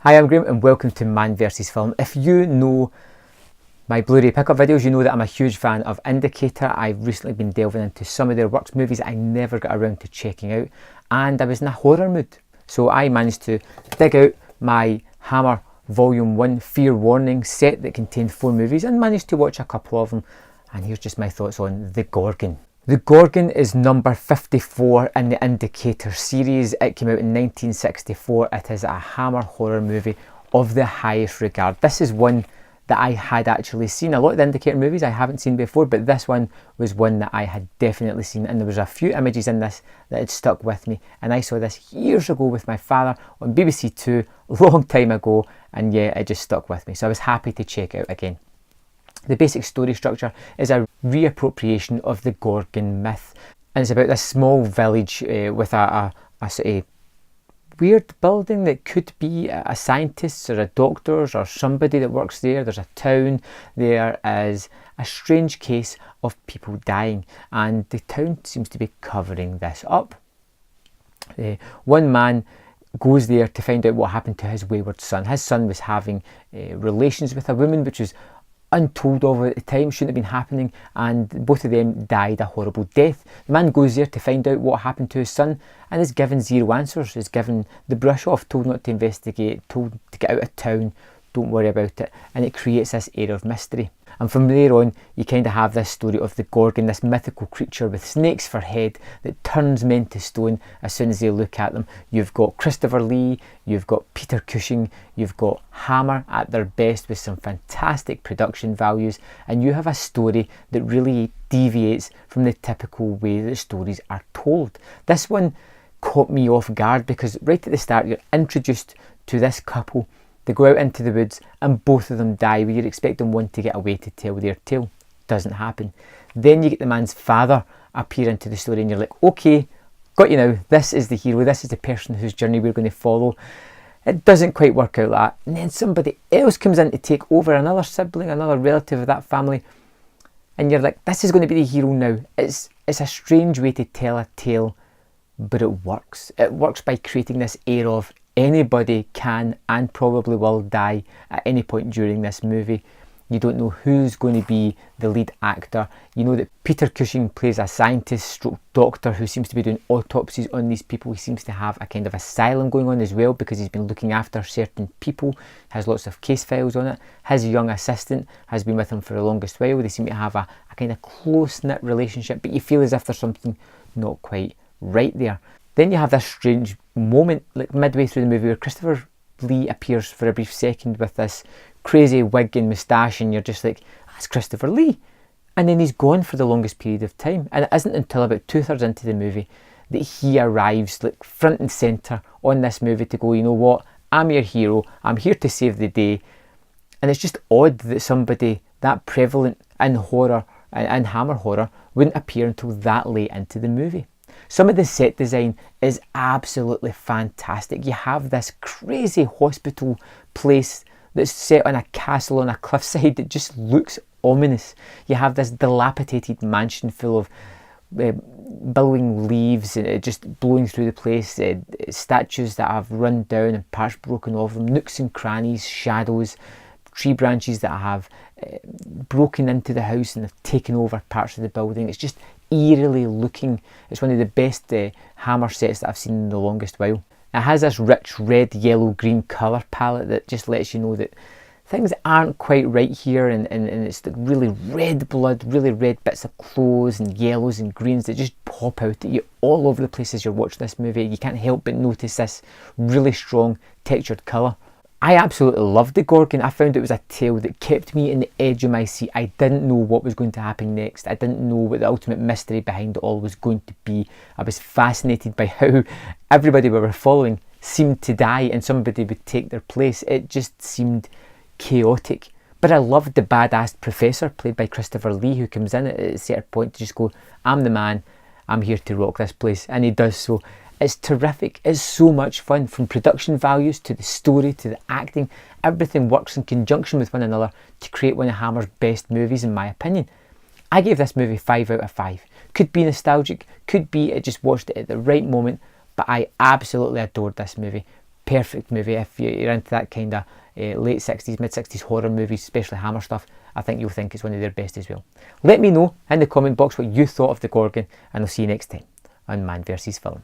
Hi, I'm Graham and welcome to Man vs Film. If you know my Blu-ray pickup videos, you know that I'm a huge fan of Indicator. I've recently been delving into some of their works, movies I never got around to checking out, and I was in a horror mood. So I managed to dig out my Hammer Volume 1 Fear Warning set that contained 4 movies and managed to watch a couple of them. And here's just my thoughts on The Gorgon. The Gorgon is number 54 in the Indicator series. It came out in 1964. It is a Hammer horror movie of the highest regard. This is one that I had actually seen. A lot of the Indicator movies I haven't seen before, but this one was one that I had definitely seen, and there was a few images in this that had stuck with me. And I saw this years ago with my father on BBC Two, a long time ago, and yeah, it just stuck with me. So I was happy to check it out again. The basic story structure is a reappropriation of the Gorgon myth, and it's about this small village with a sort of weird building that could be a scientist or a doctor's or somebody that works there. There's a town. There is a strange case of people dying, and the town seems to be covering this up. One man goes there to find out what happened to his wayward son. His son was having relations with a woman, which was untold of at the time, shouldn't have been happening, and both of them died a horrible death. The man goes there to find out what happened to his son and is given zero answers, is given the brush off, told not to investigate, told to get out of town, don't worry about it, and it creates this air of mystery. And from there on, you kind of have this story of the Gorgon, this mythical creature with snakes for head that turns men to stone as soon as they look at them. You've got Christopher Lee, you've got Peter Cushing, you've got Hammer at their best with some fantastic production values, and you have a story that really deviates from the typical way that stories are told. This one caught me off guard because right at the start you're introduced to this couple. They go out into the woods and both of them die, where you're expecting one to get away to tell their tale. Doesn't happen. Then you get the man's father appear into the story and you're like, okay, got you now, this is the hero, this is the person whose journey we're going to follow. It doesn't quite work out like that. And then somebody else comes in to take over, another sibling, another relative of that family, and you're like, this is going to be the hero now. It's a strange way to tell a tale, but it works. It works by creating this air of anybody can and probably will die at any point during this movie. You don't know who's going to be the lead actor. You know that Peter Cushing plays a scientist stroke doctor who seems to be doing autopsies on these people. He seems to have a kind of asylum going on as well because he's been looking after certain people, has lots of case files on it. His young assistant has been with him for the longest while. They seem to have a kind of close-knit relationship, but you feel as if there's something not quite right there. Then you have this strange moment, like midway through the movie, where Christopher Lee appears for a brief second with this crazy wig and moustache, and you're just like, that's Christopher Lee. And then he's gone for the longest period of time. And it isn't until about 2/3 into the movie that he arrives, like front and centre on this movie to go, you know what, I'm your hero, I'm here to save the day. And it's just odd that somebody that prevalent in horror, in Hammer horror, wouldn't appear until that late into the movie. Some of the set design is absolutely fantastic. You have this crazy hospital place that's set on a castle on a cliffside that just looks ominous. You have this dilapidated mansion full of billowing leaves just blowing through the place, statues that have run down and parts broken off them, nooks and crannies, shadows, tree branches that have broken into the house and have taken over parts of the building. It's just eerily looking. It's one of the best Hammer sets that I've seen in the longest while. It has this rich red, yellow, green colour palette that just lets you know that things aren't quite right here, and it's like really red blood, really red bits of clothes and yellows and greens that just pop out at you all over the place as you're watching this movie. You can't help but notice this really strong textured colour. I absolutely loved The Gorgon. I found it was a tale that kept me in the edge of my seat. I didn't know what was going to happen next. I didn't know what the ultimate mystery behind it all was going to be. I was fascinated by how everybody we were following seemed to die and somebody would take their place. It just seemed chaotic. But I loved the badass professor played by Christopher Lee, who comes in at a certain point to just go, I'm the man, I'm here to rock this place. And he does so. It's terrific. It's so much fun. From production values to the story to the acting, everything works in conjunction with one another to create one of Hammer's best movies, in my opinion. I gave this movie 5 out of 5. Could be nostalgic, could be I just watched it at the right moment, but I absolutely adored this movie. perfect movie. If you're into that kind of late 60s, mid 60s horror movies, especially Hammer stuff, I think you'll think it's one of their best as well. Let me know in the comment box what you thought of the Gorgon, and I'll see you next time on Man vs. Film.